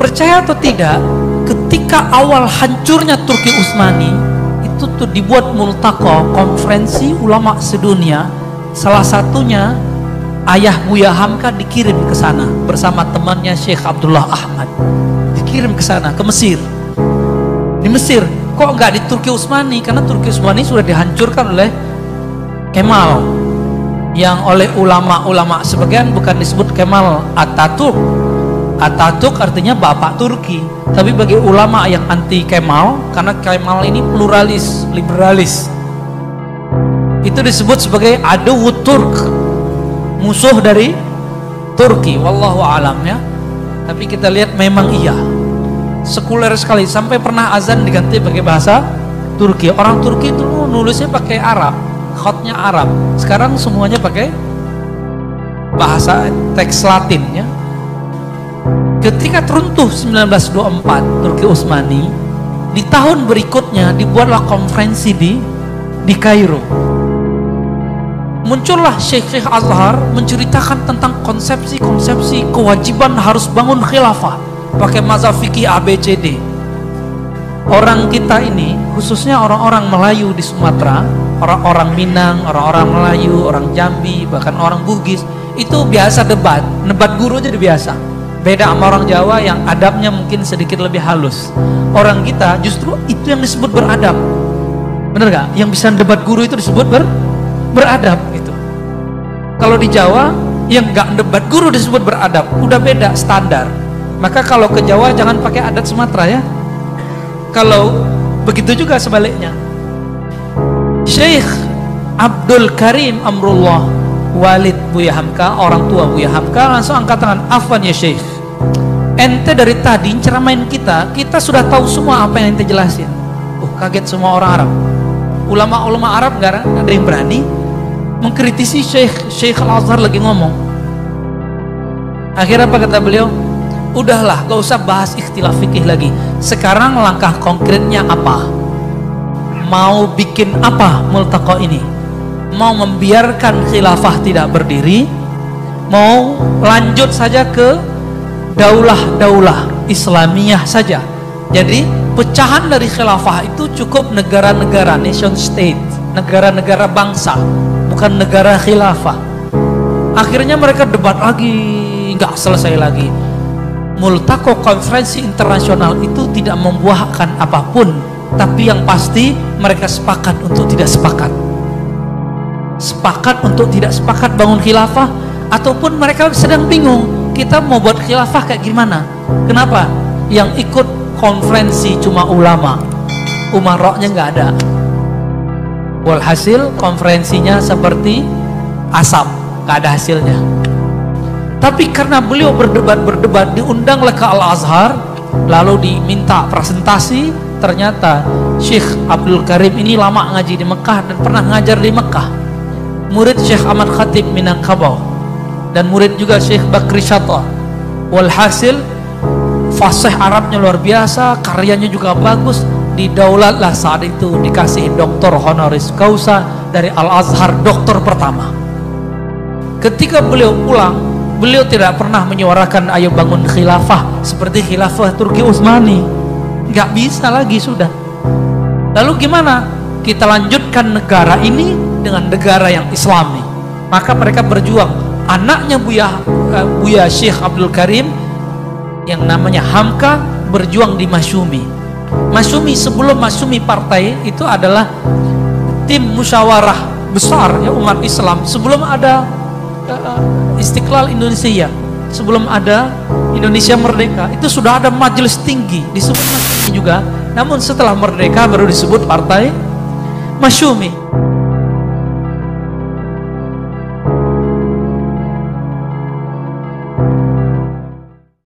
Percaya atau tidak, ketika awal hancurnya Turki Utsmani itu tuh dibuat multaqo, konferensi ulama sedunia. Salah satunya ayah Buya Hamka dikirim ke sana bersama temannya Syekh Abdullah Ahmad. Dikirim ke sana, ke Mesir. Di Mesir, kok nggak di Turki Utsmani? Karena Turki Utsmani sudah dihancurkan oleh Kemal, yang oleh ulama-ulama sebagian bukan disebut Kemal Atatürk. Atatürk artinya bapak Turki, tapi bagi ulama yang anti Kemal, karena Kemal ini pluralis, liberalis, itu disebut sebagai aduwwut Turk, musuh dari Turki. Wallahu alam ya. Tapi kita lihat memang iya, sekuler sekali, sampai pernah azan diganti pakai bahasa Turki. Orang Turki itu nulisnya pakai Arab, khotnya Arab. Sekarang semuanya pakai bahasa teks Latin ya. Ketika runtuh 1924 Turki Utsmani, di tahun berikutnya dibuatlah konferensi di Kairo. Muncullah Syekh Azhar menceritakan tentang konsepsi-konsepsi kewajiban harus bangun khilafah pakai mazhab fikih ABCD. Orang kita ini, khususnya orang-orang Melayu di Sumatera, orang-orang Minang, orang-orang Melayu, orang Jambi, bahkan orang Bugis, itu biasa debat guru aja udah biasa. Beda sama orang Jawa yang adabnya mungkin sedikit lebih halus. Orang kita justru itu yang disebut beradab. Bener gak? Yang bisa debat guru itu disebut beradab gitu. Kalau di Jawa yang gak debat guru disebut beradab. Udah beda standar. Maka kalau ke Jawa jangan pakai adat Sumatera ya. Kalau begitu juga sebaliknya. Syekh Abdul Karim Amrullah, walid Buya Hamka, orang tua Buya Hamka, langsung angkat tangan. Afwan ya Syekh, ente dari tadi ceramain kita sudah tahu semua apa yang ente jelasin. Kaget semua orang Arab. Ulama-ulama Arab gak ada yang berani mengkritisi Syekh Al-Azhar lagi ngomong. Akhirnya apa kata beliau? Udahlah, gak usah bahas ikhtilaf fikih lagi. Sekarang langkah konkretnya apa? Mau bikin apa multaqo ini? Mau membiarkan khilafah tidak berdiri? Mau lanjut saja ke daulah Islamiyah saja? Jadi pecahan dari khilafah itu cukup negara-negara, nation state, negara-negara bangsa, bukan negara khilafah. Akhirnya mereka debat lagi, nggak selesai lagi. Multaqo, konferensi internasional itu tidak membuahkan apapun, tapi yang pasti mereka sepakat untuk tidak sepakat. Sepakat untuk tidak sepakat bangun khilafah, ataupun mereka sedang bingung, kita mau buat khilafah kayak gimana? Kenapa? Yang ikut konferensi cuma ulama, umaroknya nggak ada. Walhasil konferensinya seperti asap, nggak ada hasilnya. Tapi karena beliau berdebat, diundang ke Al-Azhar, lalu diminta presentasi. Ternyata Syekh Abdul Karim ini lama ngaji di Mekah dan pernah ngajar di Mekah. Murid Syekh Ahmad Khatib Minangkabau dan murid juga Syekh Bakri Syata. Walhasil fasih Arabnya luar biasa, karyanya juga bagus. Didaulatlah saat itu, dikasih doktor honoris causa dari Al-Azhar, doktor pertama. Ketika beliau pulang, beliau tidak pernah menyuarakan ayo bangun khilafah seperti khilafah Turki Utsmani. Nggak bisa lagi sudah. Lalu gimana? Kita lanjutkan negara ini dengan negara yang Islami. Maka mereka berjuang. Anaknya Buya Syekh Abdul Karim yang namanya Hamka berjuang di Masyumi. Masyumi, sebelum Masyumi partai itu adalah tim musyawarah besar ya umat Islam sebelum ada Istiqlal Indonesia, sebelum ada Indonesia merdeka, itu sudah ada majelis tinggi disebut Masyumi juga. Namun setelah merdeka baru disebut partai Masyumi.